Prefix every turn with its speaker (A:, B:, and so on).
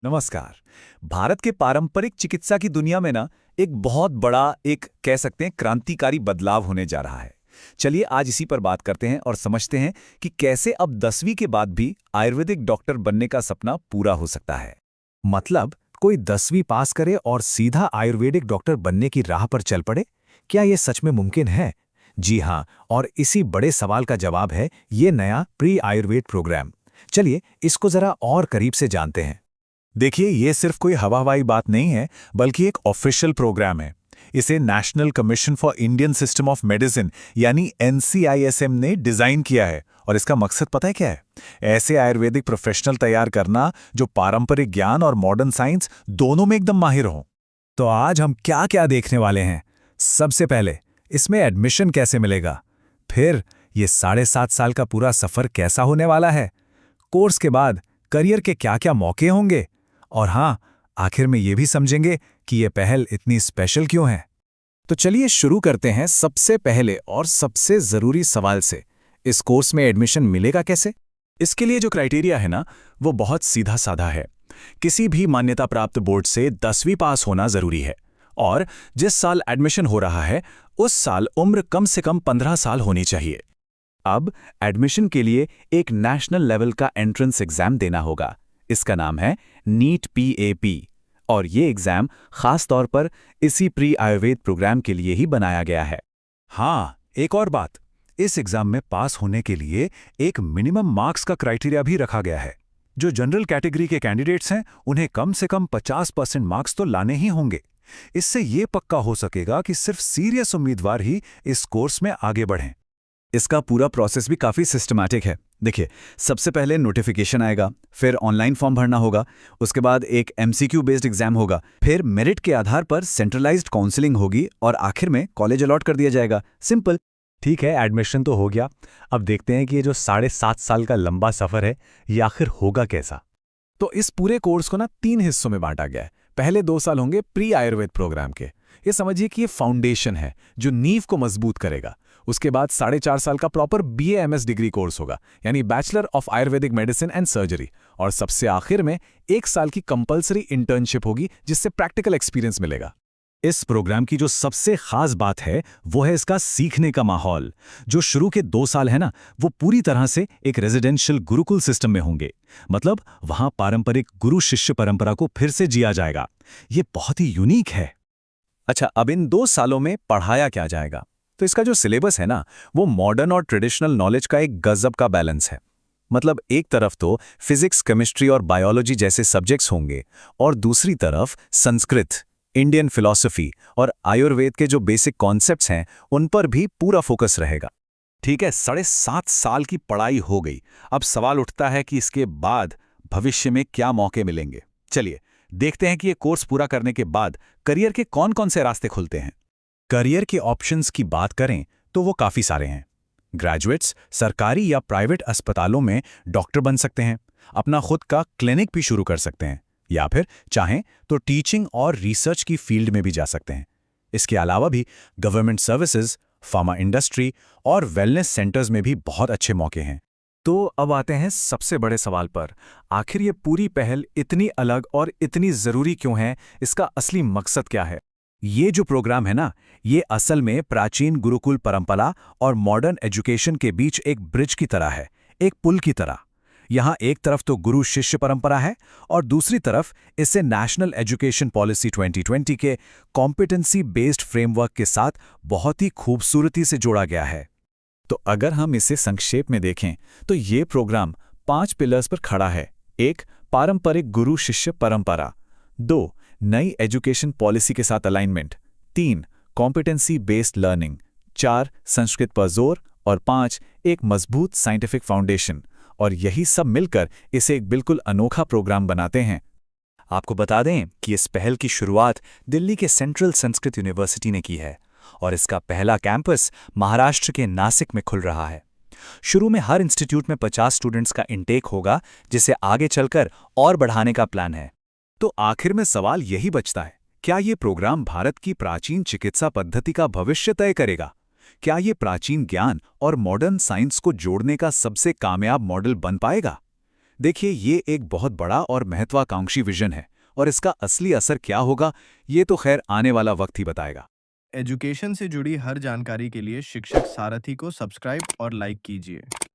A: नमस्कार। भारत के पारंपरिक चिकित्सा की दुनिया में ना एक बहुत बड़ा एक कह सकते हैं क्रांतिकारी बदलाव होने जा रहा है। चलिए आज इसी पर बात करते हैं और समझते हैं कि कैसे अब 10वीं के बाद भी आयुर्वेदिक डॉक्टर बनने का सपना पूरा हो सकता है।
B: मतलब कोई 10वीं पास करे और सीधा आयुर्वेदिक डॉक्टर बनने की राह पर चल पड़े? क्या ये सच में मुमकिन है? जी हाँ, और इसी बड़े सवाल का जवाब है ये नया प्री आयुर्वेद प्रोग्राम। चलिए इसको जरा और करीब से जानते हैं।
A: देखिए, ये सिर्फ कोई हवाई बात नहीं है, बल्कि एक ऑफिशियल प्रोग्राम है। इसे national commission for Indian system of medicine यानी NCISM ने डिजाइन किया है। और इसका मकसद पता है क्या है? ऐसे आयुर्वेदिक प्रोफेशनल तैयार करना जो पारंपरिक ज्ञान और मॉडर्न साइंस दोनों में एकदम माहिर हों।
B: तो आज हम क्या क्या देखने वाले हैं? सबसे पहले इसमें एडमिशन कैसे मिलेगा? फिर ये 7.5 साल का पूरा सफर कैसा होने वाला है? कोर्स के बाद करियर के क्या क्या मौके होंगे? और हाँ, आखिर में ये भी समझेंगे कि ये पहल इतनी स्पेशल क्यों है। तो चलिए शुरू करते हैं सबसे पहले और सबसे जरूरी सवाल से। इस कोर्स में एडमिशन मिलेगा कैसे?
A: इसके लिए जो क्राइटेरिया है ना, वो बहुत सीधा साधा है। किसी भी मान्यता प्राप्त बोर्ड से 10वीं पास होना जरूरी है और जिस साल एडमिशन हो रहा है उस साल उम्र कम से कम 15 साल होनी चाहिए। अब एडमिशन के लिए एक नेशनल लेवल का एंट्रेंस एग्जाम देना होगा। इसका नाम है नीट PAP और ये एग्जाम खास तौर पर इसी प्री आयुर्वेद प्रोग्राम के लिए ही बनाया गया है।
B: हाँ, एक और बात, इस एग्जाम में पास होने के लिए एक मिनिमम मार्क्स का क्राइटेरिया भी रखा गया है। जो जनरल कैटेगरी के कैंडिडेट्स हैं उन्हें कम से कम 50% मार्क्स तो लाने ही होंगे। इससे ये पक्का हो सकेगा कि सिर्फ सीरियस उम्मीदवार ही इस कोर्स में आगे बढ़ें।
A: इसका पूरा प्रोसेस भी काफ़ी सिस्टमैटिक है। देखिए, सबसे पहले नोटिफिकेशन आएगा, फिर ऑनलाइन फॉर्म भरना होगा, उसके बाद एक MCQ बेस्ड एग्जाम होगा, फिर मेरिट के आधार पर सेंट्रलाइज्ड काउंसलिंग होगी और आखिर में कॉलेज अलॉट कर दिया जाएगा। सिंपल।
B: ठीक है, एडमिशन तो हो गया। अब देखते हैं कि ये जो 7.5 साल का लंबा सफर है ये आखिर होगा कैसा। तो इस पूरे कोर्स को ना 3 हिस्सों में बांटा गया है। पहले 2 साल होंगे प्री आयुर्वेद प्रोग्राम के। ये समझिए कि ये फाउंडेशन है जो नींव को मजबूत करेगा। उसके बाद 4.5 साल का proper BA MS degree course होगा, यानी bachelor of Ayurvedic medicine and surgery. और सबसे आखिर में 1 साल की कंपलसरी इंटर्नशिप होगी जिससे प्रैक्टिकल एक्सपीरियंस मिलेगा। इस प्रोग्राम की जो सबसे खास बात है वो है इसका सीखने का माहौल। जो शुरू के 2 साल है ना, वो पूरी तरह से एक रेजिडेंशियल गुरुकुल सिस्टम में होंगे। मतलब वहां पारंपरिक गुरु शिष्य परंपरा को फिर से जिया जाएगा। ये बहुत ही यूनिक है।
A: अच्छा, अब इन 2 सालों में पढ़ाया क्या जाएगा? तो इसका जो सिलेबस है ना, वो मॉडर्न और ट्रेडिशनल नॉलेज का एक गजब का बैलेंस है। मतलब एक तरफ तो फिजिक्स, केमिस्ट्री और बायोलॉजी जैसे सब्जेक्ट्स होंगे और दूसरी तरफ संस्कृत, इंडियन फिलॉसफी और आयुर्वेद के जो बेसिक कॉन्सेप्ट्स हैं उन पर भी पूरा फोकस रहेगा। ठीक है, 7.5 साल की पढ़ाई हो गई। अब सवाल उठता है कि इसके बाद भविष्य में क्या मौके मिलेंगे। चलिए देखते हैं कि ये कोर्स पूरा करने के बाद करियर के कौन-कौन से रास्ते खुलते हैं।
B: करियर के ऑप्शंस की बात करें तो वो काफ़ी सारे हैं। ग्रेजुएट्स सरकारी या प्राइवेट अस्पतालों में डॉक्टर बन सकते हैं, अपना खुद का क्लिनिक भी शुरू कर सकते हैं, या फिर चाहें तो टीचिंग और रिसर्च की फील्ड में भी जा सकते हैं। इसके अलावा भी गवर्नमेंट सर्विसेज, फार्मा इंडस्ट्री और वेलनेस सेंटर्स में भी बहुत अच्छे मौके हैं। तो अब आते हैं सबसे बड़े सवाल पर। आखिर ये पूरी पहल इतनी अलग और इतनी ज़रूरी क्यों है? इसका असली मकसद क्या है? ये जो प्रोग्राम है ना, ये असल में प्राचीन गुरुकुल परंपरा और मॉडर्न एजुकेशन के बीच एक ब्रिज की तरह है, एक पुल की तरह। यहाँ एक तरफ तो गुरु शिष्य परंपरा है और दूसरी तरफ इसे नेशनल एजुकेशन पॉलिसी 2020 के कॉम्पिटेंसी बेस्ड फ्रेमवर्क के साथ बहुत ही खूबसूरती से जोड़ा गया है।
A: तो अगर हम इसे संक्षेप में देखें तो ये प्रोग्राम 5 पिलर्स पर खड़ा है। 1. पारंपरिक गुरु शिष्य परंपरा। 2. नई एजुकेशन पॉलिसी के साथ alignment. 3. Competency based learning. 4. Sanskrit पर जोर और 5. एक मजबूत साइंटिफिक फाउंडेशन। और यही सब मिलकर इसे एक बिल्कुल अनोखा प्रोग्राम बनाते हैं। आपको बता दें कि इस पहल की शुरुआत दिल्ली के सेंट्रल संस्कृत यूनिवर्सिटी ने की है और इसका पहला कैंपस महाराष्ट्र के नासिक में खुल रहा है। शुरू में हर इंस्टीट्यूट में 50 स्टूडेंट्स का इंटेक होगा, जिसे आगे चलकर और बढ़ाने का प्लान है। तो आखिर में सवाल यही बचता है, क्या ये प्रोग्राम भारत की प्राचीन चिकित्सा पद्धति का भविष्य तय करेगा? क्या ये प्राचीन ज्ञान और मॉडर्न साइंस को जोड़ने का सबसे कामयाब मॉडल बन पाएगा? देखिए, ये एक बहुत बड़ा और महत्वाकांक्षी विजन है, और इसका असली असर क्या होगा, ये तो खैर आने वाला वक्त ही बताएगा।
C: एजुकेशन से जुड़ी हर जानकारी के लिए शिक्षक सारथी को सब्सक्राइब और लाइक कीजिए।